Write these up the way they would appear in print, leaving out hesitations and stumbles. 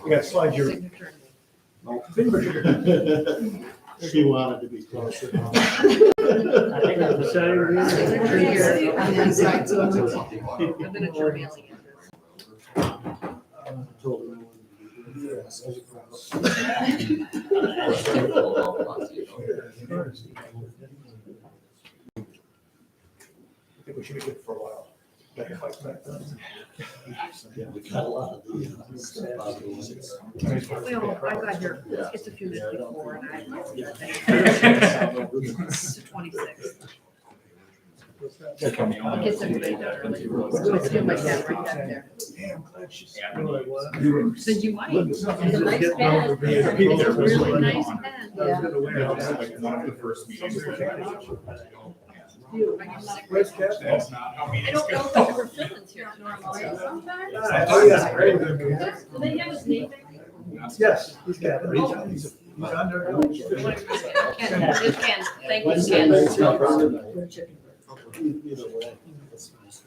We got slides here. Signature. She wanted to be closer. Signature here on the inside, so and then it's your mailing I think we should be good for a while. Back then. Yeah, we got a lot of these. address. Well, I got here, it's a few minutes before and it's the 26th. Gets everybody done early. So it's in my tab right back there. Yeah, I'm glad she's. So you might. It's a nice pen. It's It's a really nice pen. Yeah. Like one of the first meetings. Where's Kat? That's not how I meetings don't know go. if there were feelings here normally sometimes. Oh, yeah. Do they have his name? Yes, he's got it. He's on there. Ken, it's Ken. Thank you, Ken. Either way, that's nice.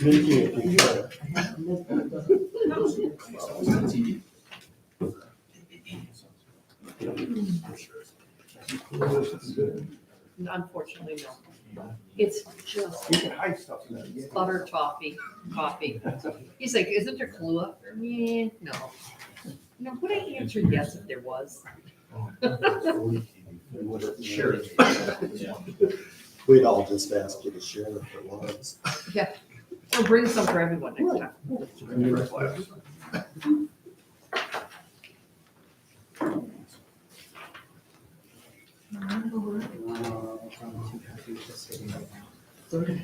Mickey, if you Unfortunately, no. It's just You can hide stuff in there. butter toffee, coffee. He's like, isn't there Kahlua? Yeah, no. No, would I answer yes if there was? Sure. We'd all just ask you to share if it was. Yeah, or bring some for everyone next time.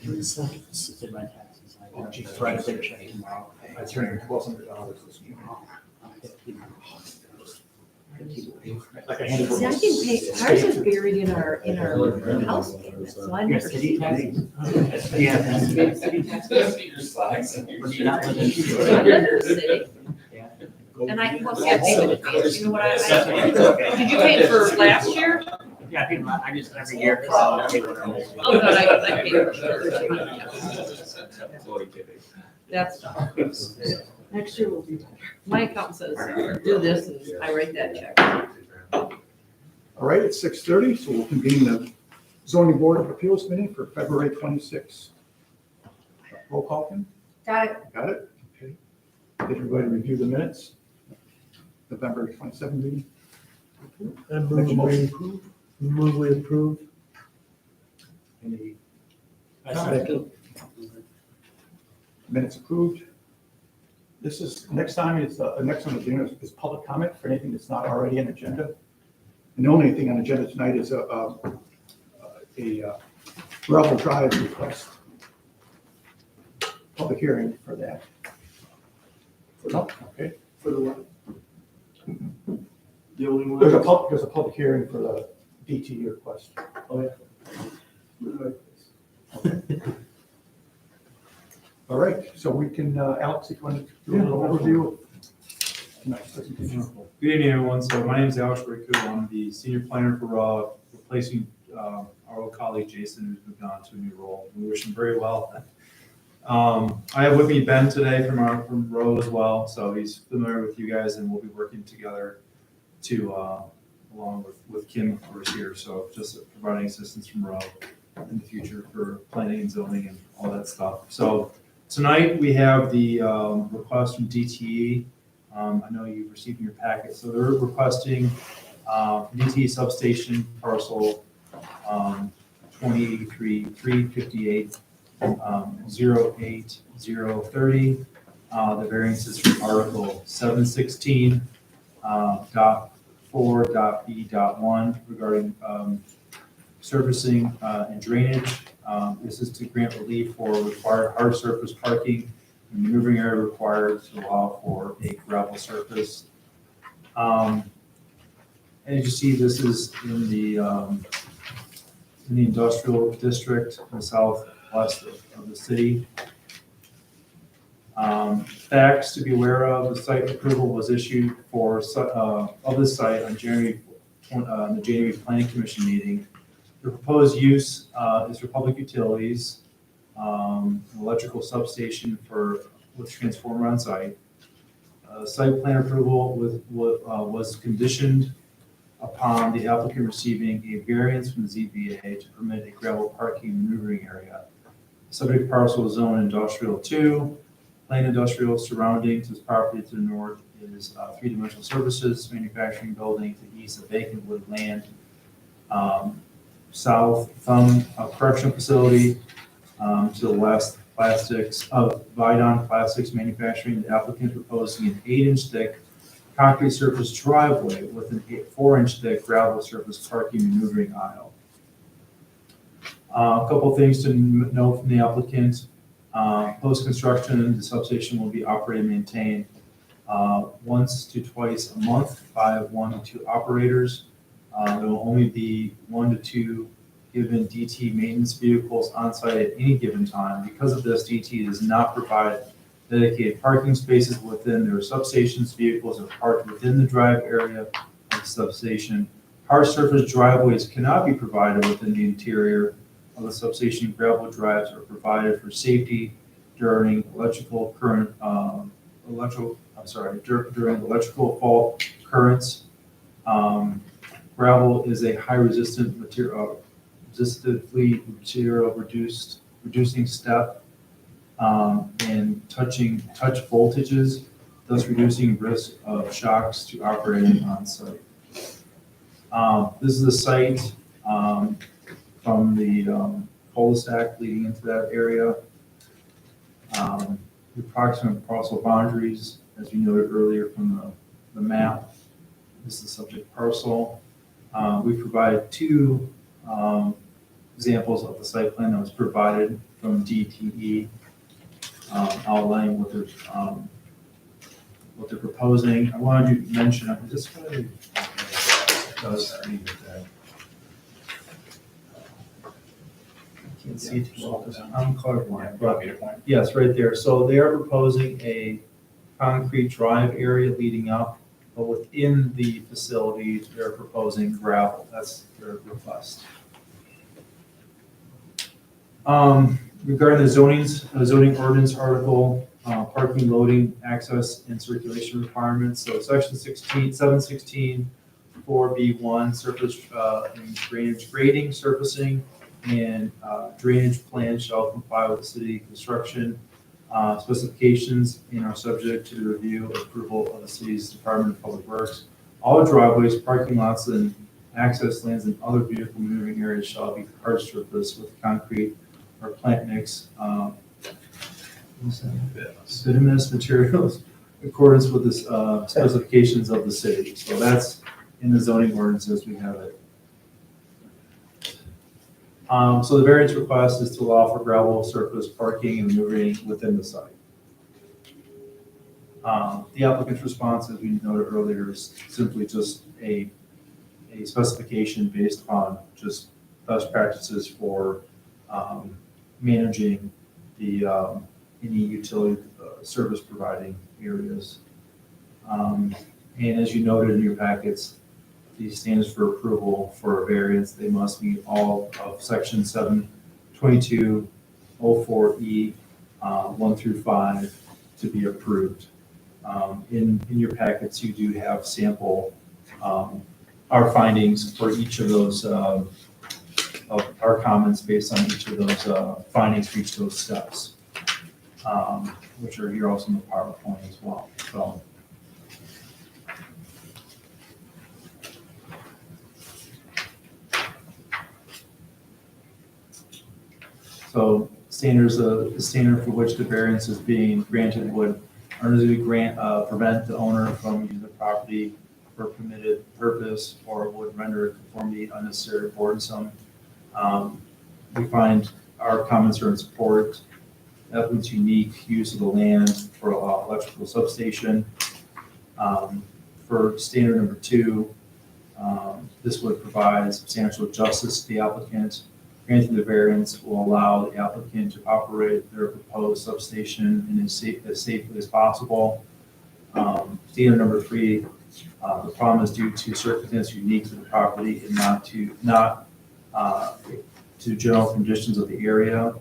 Three seconds. Oh, geez, trying to take a check tomorrow. I turned $1,200 this year. Like I handed See, I can pay, ours is buried in our house payment, so I never see it. Your slides. Not under the city. And I, well, see, I paid in advance, you know what did you pay for last year? Yeah, I think I just every year. Oh, no, I paid for That's, Next year will be better. my accountant says, do this, and I write that check. All right, it's 6:30, so we'll convene the zoning board of appeals meeting for February 26th. Roll call, Kim? Got it. Got it? Okay. Did everybody review the minutes? November 27th meeting? And Make a motion. move we approve. Any Second. minutes approved? This is, next time is, next on the agenda is public comment for anything that's not already on agenda. And the only thing on the agenda tonight is a gravel drive request. Public hearing for that. No, okay. For the what? The only one. There's a public hearing for the DT request. Oh, yeah. All right, so we can, Alex, if you want to do an overview of tonight's presentation. Good evening, everyone. So my name is Alex Riku. I'm the senior planner for replacing our old colleague Jason, who's moved on to a new role. We wish him very well. I have with me Ben today from Rowe as well, so he's familiar with you guys, and we'll be working together to along with Kim, of course, here. So just providing assistance from Rowe in the future for planning and zoning and all that stuff. So tonight we have the request from DTE. I know you've received in your packet. So they're requesting DTE substation parcel 28358 08030. The variance is from Article 716 .4.B.1 regarding surfacing and drainage. This is to grant relief for required hard surface parking and maneuvering area required to allow for a gravel surface. And you can see this is in the industrial district in the southwest of the city. Facts to be aware of: the site approval was issued for of the site on the January Planning Commission meeting. The proposed use is for public utilities, an electrical substation for with transformer on site. Site plan approval was conditioned upon the applicant receiving a variance from the ZBA to permit a gravel parking maneuvering area. Subject parcel is zone industrial 2, plain industrial surrounding to this property to the north is three-dimensional services, manufacturing building to the east of vacant wood land. South correctional facility to the west plastics of Vidon Plastics Manufacturing. The applicant proposing an 8-inch thick concrete surface driveway with an 4-inch thick gravel surface parking maneuvering aisle. A couple things to note from the applicant. Post-construction, the substation will be operated and maintained once to twice a month by 1 to 2 operators. There will only be 1 to 2 given DT maintenance vehicles on site at any given time. Because of this, DT does not provide dedicated parking spaces within their substations. Vehicles are parked within the drive area of the substation. Hard surface driveways cannot be provided within the interior of the substation. Gravel drives are provided for safety during during electrical fault currents. Gravel is a high resistant material, reducing step and touch voltages, thus reducing risk of shocks to operating on site. This is the site from the cul-de-sac leading into that area. The approximate parcel boundaries, as you noted earlier from the map, this is the subject parcel. We provided 2 examples of the site plan that was provided from DTE, outlining what they're proposing. I wanted to mention, I'm just going to can't see too well because I'm colorblind, but yes, right there. So they are proposing a concrete drive area leading up, but within the facility, they're proposing gravel. That's their request. Regarding the zoning ordinance article, parking, loading, access, and circulation requirements. So section 716, 4B1, surface and drainage grading, surfacing, and drainage plans shall comply with the city construction specifications and are subject to the review and approval of the city's Department of Public Works. All driveways, parking lots, and access lands and other vehicle maneuvering areas shall be hard surface with concrete or plant mix, bituminous materials in accordance with the specifications of the city. So that's in the zoning ordinances, we have it. So the variance request is to allow for gravel surface parking and maneuvering within the site. The applicant's response, as we noted earlier, is simply just a specification based on just best practices for managing the any utility service providing areas. And as you noted in your packets, the standards for approval for a variance, they must meet all of section 72204E 1 through 5 to be approved. In your packets, you do have sample our findings for each of those of our comments based on each of those findings for each of those steps, which are here also in the PowerPoint as well. So standards, the standard for which the variance is being granted would earnestly prevent the owner from using the property for a permitted purpose or would render conformity unnecessary or burdensome. We find our comments are in support. Applicant's unique use of the land for electrical substation. For standard number 2, this would provide substantial justice to the applicant. Granting the variance will allow the applicant to operate their proposed substation as safely as possible. Standard number 3, the problem is due to circumstances unique to the property and not to general conditions of the area.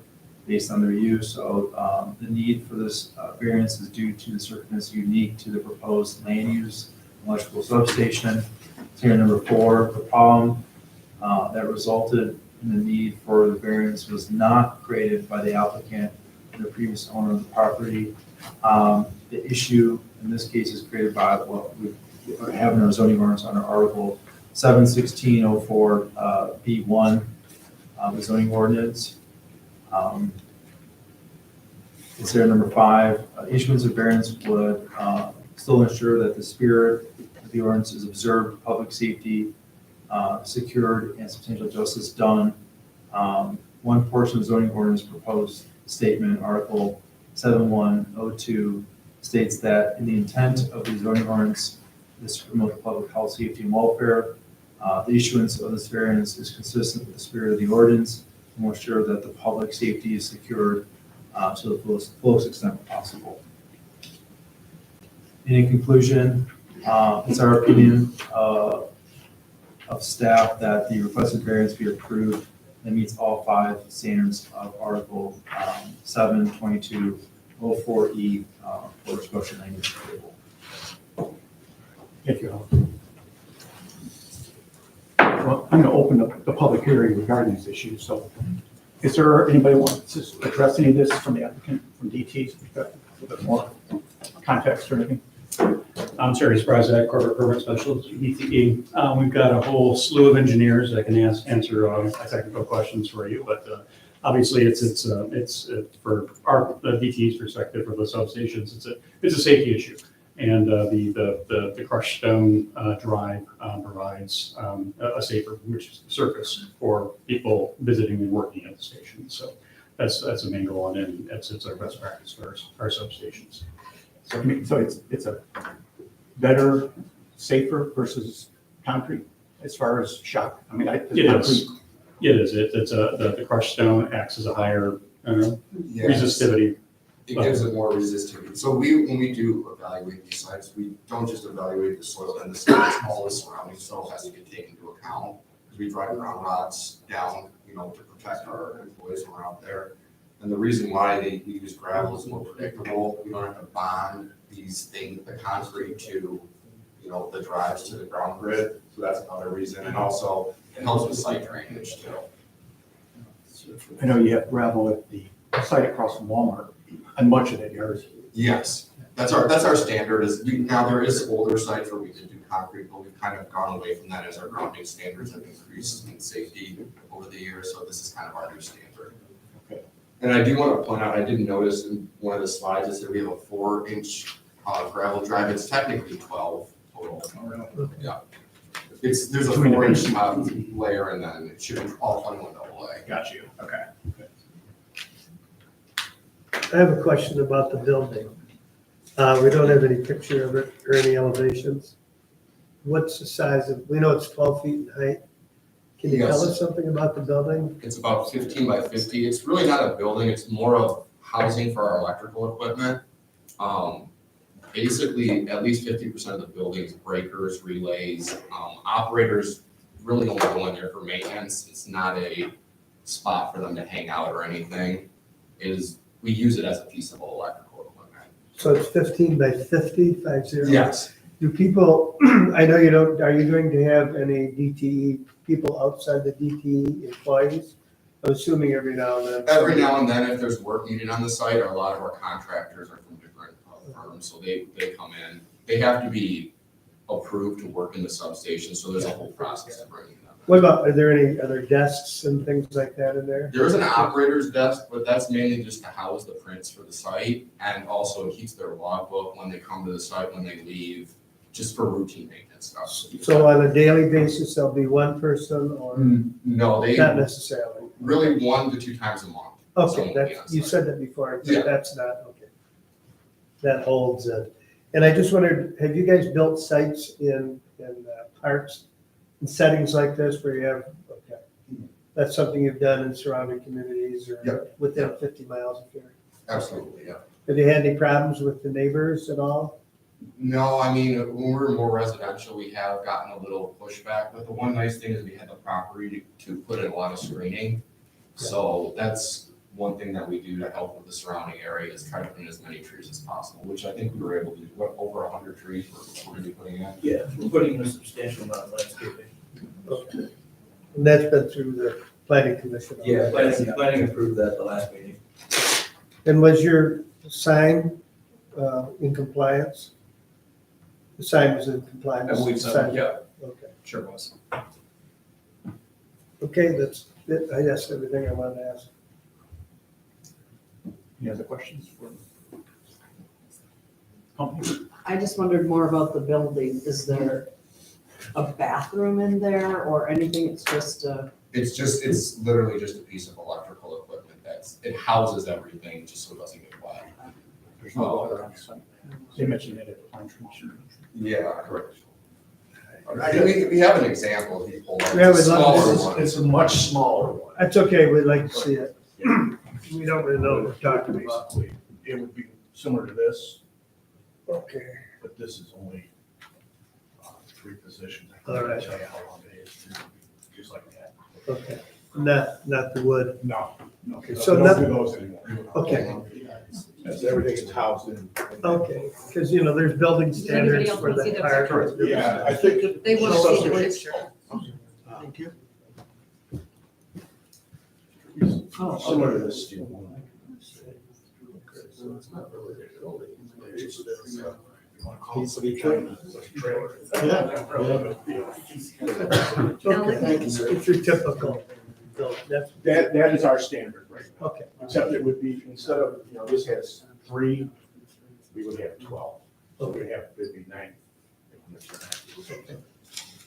based on their use. So the need for this variance is due to the circumstance unique to the proposed land use electrical substation. Here, number 4, the problem that resulted in the need for the variance was not created by the applicant or the previous owner of the property. The issue in this case is created by what we have in our zoning ordinance under Article 71604 B1, the zoning ordinance. Consider number 5, issuance of variance would still ensure that the spirit of the ordinance is observed, public safety secured, and substantial justice done. One portion of the zoning ordinance proposed statement, Article 7102, states that in the intent of the zoning ordinance is to promote public health, safety, and welfare. The issuance of this variance is consistent with the spirit of the ordinance and will ensure that the public safety is secured to the fullest extent possible. In conclusion, it's our opinion of staff that the requested variance be approved and meets all 5 standards of Article 72204E for Scotia language table. Thank you, Al. Well, I'm going to open up the public hearing regarding these issues. So is there anybody who wants to address any of this from the applicant, from DT's perspective, a little bit more context or anything? I'm Terry Sprazak, Corporate Permit Specialist, DTE. We've got a whole slew of engineers that can answer technical questions for you, but obviously it's for our DTE's perspective for the substations, it's a safety issue. And the crushed stone drive provides a safer surface for people visiting and working at the station. So that's a main goal, and it's our best practice for our substations. So, I mean, so it's a better, safer versus concrete as far as shock? I mean, It is. It's the crushed stone acts as a higher resistivity. It gives it more resistivity. So when we do evaluate these sites, we don't just evaluate the soil and the sites, all the surrounding soil has to get taken into account. Because we drive around rods down, to protect our employees when we're out there. And the reason why we use gravel is more predictable. We don't have to bond these things, the concrete to, the drives to the ground grid. So that's another reason. And also it helps with site drainage too. I know you have gravel at the site across from Walmart and much of that yard. Yes, that's our standard now there is older sites where we did do concrete, but we've kind of gone away from that as our grounding standards have increased in safety over the years. So this is kind of our new standard. Okay. And I do want to point out, I didn't notice in one of the slides, it said we have a 4-inch gravel drive. It's technically 12 total. Yeah. There's a 4-inch top layer and then it should be all 21 double A. Got you. Okay. I have a question about the building. We don't have any picture of it or any elevations. What's the size of, we know it's 12 feet in height. Can you tell Yes. us something about the building? It's about 15 by 50. It's really not a building. It's more of housing for our electrical equipment. Basically, at least 50% of the building's breakers, relays, operators really only go in there for maintenance. It's not a spot for them to hang out or anything. We use it as a piece of electrical equipment. So it's 15 by 50, 50? Yes. Do people, I know you don't, are you going to have any DTE people outside the DTE employees? I'm assuming every now and then. Every now and then, if there's work needed on the site, a lot of our contractors are from different firms, so they come in. They have to be approved to work in the substation, so there's a whole process to bringing them. What about, are there any other desks and things like that in there? There is an operator's desk, but that's mainly just to house the prints for the site, and also it keeps their logbook when they come to the site, when they leave, just for routine maintenance stuff. So on a daily basis, there'll be one person or No, they, not necessarily? really 1 to 2 times a month. Okay, Someone will be on that's, you site. said that before, Yeah. that's not, okay. That holds it. And I just wondered, have you guys built sites in parks, in settings like this where you have, okay. That's something you've done in surrounding communities or Yep. within 50 miles of here? Absolutely, yeah. Have you had any problems with the neighbors at all? No, I mean, when we're more residential, we have gotten a little pushback, but the one nice thing is we had the property to put in a lot of screening. So one thing that we do to help with the surrounding area is try to put in as many trees as possible, which I think we were able to do, over 100 trees we're gonna be putting in. Yeah, we're putting in a substantial amount of landscaping. Okay. And that's been through the planning commission? Yeah, planning approved that the last meeting. And was your sign in compliance? The sign was in compliance? I believe so, Sign- yeah. Okay. Sure was. Okay, that's it. I asked everything I wanted to ask. Any other questions for company? I just wondered more about the building. Is there a bathroom in there or anything? It's just It's literally just a piece of electrical equipment it houses everything just so it doesn't get wet. There's no water on site. They mentioned it at the plan commission. Yeah, correct. We have an example, if you pull up. Yeah, It's a we'd love to. smaller one. It's a much smaller one. That's okay. We'd like to see it. We don't really know what we're talking about. Basically, it would be similar to this, Okay. but this is only 3 positions. I All couldn't right. tell you how long it is, just like that. Okay. Not the wood. No. Okay, So so don't nothing, do those anymore. Okay. Yes, everything is housed in. okay, because, there's building Does anybody standards else for want to see the the fire. picture? Yeah, I think. They want to see the picture. Thank you. Similar to this steel one. Piece of each trailer. Okay, it's your typical build. That's, That is our standard right now, okay. except it would be, instead of, this has 3, we would have 12. So we'd have, it'd be 9.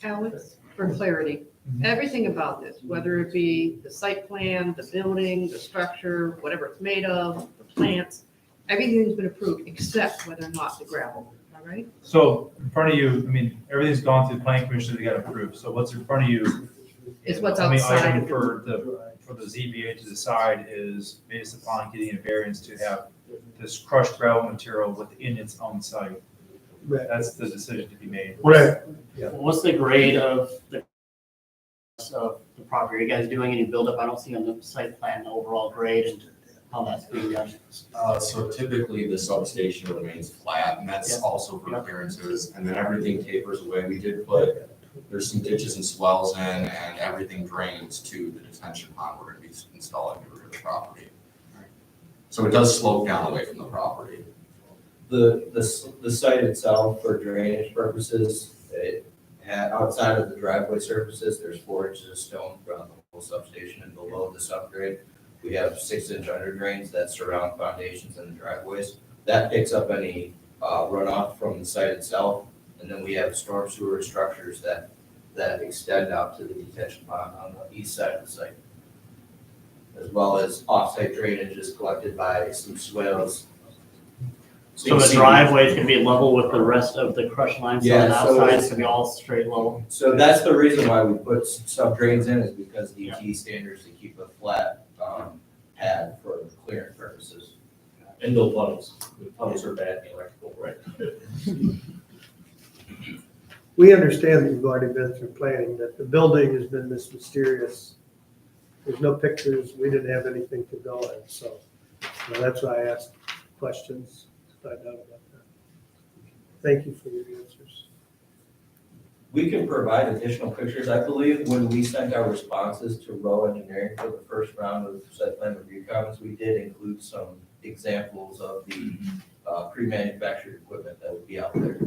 Alex, for clarity, everything about this, whether it be the site plan, the building, the structure, whatever it's made of, the plants, everything's been approved except whether or not the gravel, all right? So in front of you, everything's gone through the planning commission to get approved. So what's in front of you? Is what's the only outside item of for the ZBA to decide is based upon getting a variance to have this crushed gravel material within its own site. Right. That's the decision to be made. Right. What's the grade of the property? Are you guys doing any buildup? I don't see on the site plan the overall grade and how that's being done. So typically the substation remains flat, and that's also for appearances, and then everything tapers away. We did there's some ditches and swells in, and everything drains to the detention pond we're gonna be installing to the property. So it does slope down away from the property. The site itself, for drainage purposes, outside of the driveway surfaces, there's 4 inches of stone from the whole substation, and below the subgrade, we have 6-inch under drains that surround foundations and the driveways. That picks up any runoff from the site itself, and then we have storm sewer structures that extend out to the detention pond on the east side of the site, as well as off-site drainage is collected by some swales. So the driveway is gonna be level with the rest of the crushed limestone Yeah, so outside, it's gonna be all straight level. So that's the reason why we put sub drains in, is because DT standards to keep a flat pad for clearing purposes. And no puddles. The puddles are bad in electrical, right? We understand that you've already been through planning, that the building has been this mysterious. There's no pictures, we didn't have anything to go on, so that's why I asked questions to find out about that. Thank you for your answers. We can provide additional pictures. I believe when we sent our responses to Rowe Engineering for the first round of site plan review comments, we did include some examples of the pre-manufactured equipment that would be out there.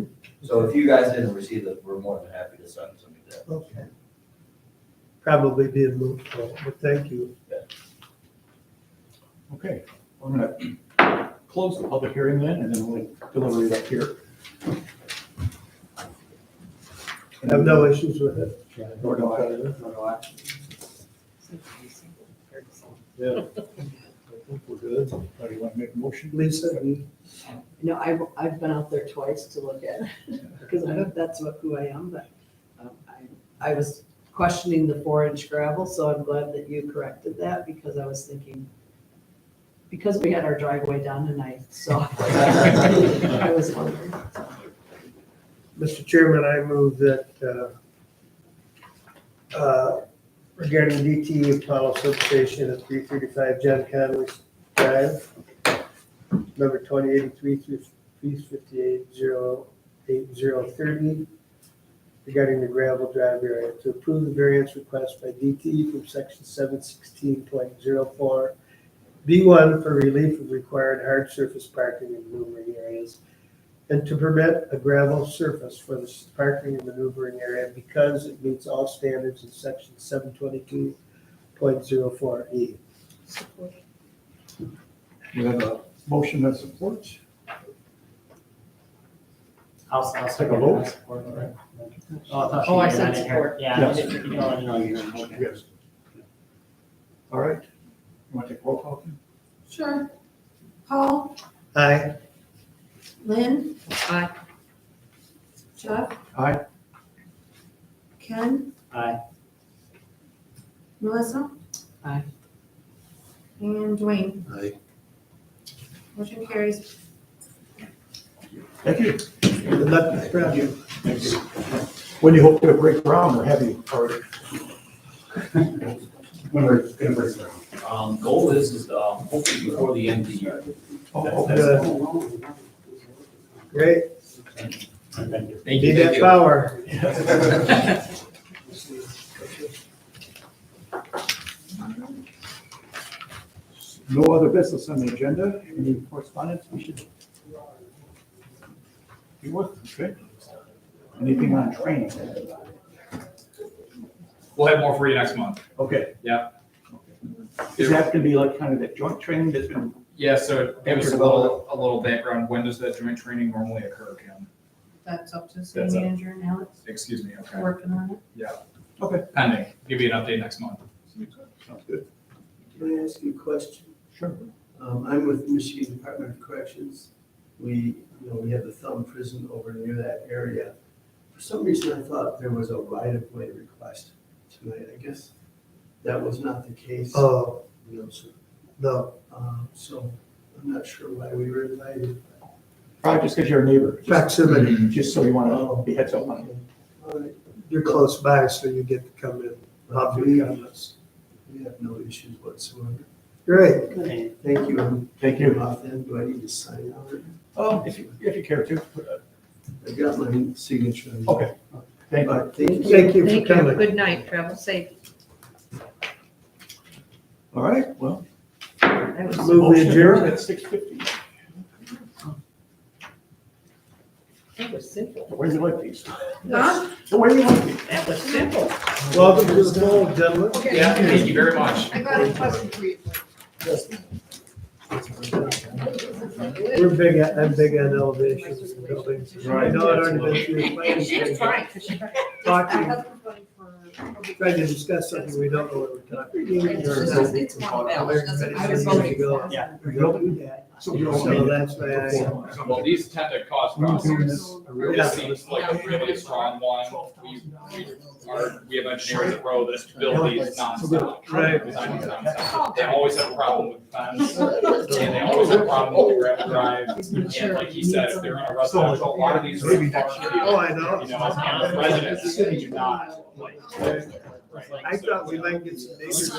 So if you guys didn't receive it, we're more than happy to send some examples. Okay. Probably did move forward, but thank you. Okay, we're gonna close the public hearing then, and then we'll deliver it up here. I have no issues with it. Nor do I. Yeah. I think we're good. Do you want to make a motion? Lisa, I've been out there twice to look at it, because that's who I am, but I was questioning the 4-inch gravel, so I'm glad that you corrected that, because I was thinking, because we had our driveway done and I saw, I was wondering. Mr. Chairman, I move that regarding DTE Apollo substation at 335 John Conway Drive, number 2083 through 358-08030, regarding the gravel drive area, to approve the variance request by DTE from section 716.04 B1 for relief of required hard surface parking and maneuvering areas, and to permit a gravel surface for the parking and maneuvering area because it meets all standards in section 722.04E. We have a motion and support. I'll Take a vote. Oh, I said support. Yeah, Yes. I didn't know you were, okay. Yes. All right. You want to take a roll call? Sure. Paul, Aye. Lynn, Aye. Jeff, Aye. Ken, Aye. Melissa. Aye. And Dwayne. Aye. Motion carries. Thank you. Good luck with the project. Thank you. When do you hope to break ground, or have you already? When we're gonna break ground. Goal is hopefully before the end of the year. Oh, That's- okay. Good. Great. Thank you. Thank you. Need that power. No other business on the agenda. Any correspondence we should be with? Okay. Anything on training? We'll have more for you next month. Okay. Yeah. Is that gonna be like kind of that joint training that's been? Yeah, so give us a little background. When does that joint training normally occur, Kim? That's up to the That's city up. manager and Alex, Excuse me, okay. working on it. Okay. Pending. Give you an update next month. Sounds good. Can I ask you a question? Sure. I'm with Michigan Department of Corrections. We have the Thumb Prison over near that area. For some reason, I thought there was a right-of-way request tonight. I guess that was not the case. Oh, No, sir. no. So I'm not sure why we were invited. Probably just because you're a neighbor. Proximity. Just so you want to be heads up on it. All right, You're close by, so you get to come in. Off your comments. we have no issues whatsoever. Great. Good. Thank you. I'm Thank you. off then. Do I need to sign out? If you care to. I got my signature. Okay. Thank All you. right, thank you. Thank you Thank for you. coming. Good night. Travel safe. All right, well. That was Move the adjourn. At 6:50. that was simple. The way you like these. Huh? The way you like these. That was simple. Welcome to the fold, gentlemen. Yeah, thank you very much. I got a question for you. I'm big on elevations and buildings. I know it already been through the planning She was stage. trying, 'cause she- Talking, My husband's running for. trying to discuss something we don't know what we're talking It's one of ours. I was voting for. Yeah. We don't do that. So that's why I. Well, these tend to cause problems. Yeah. This seems like a really strong one. We have engineers that row that build these nonstop. Right. Design these nonstop. They always have a problem with fence, and they always have a problem with the gravel drive. And like he said, if they're in a residential, a lot of these are Oh, I know. you know, and residents do not like. I thought we might get some neighbors.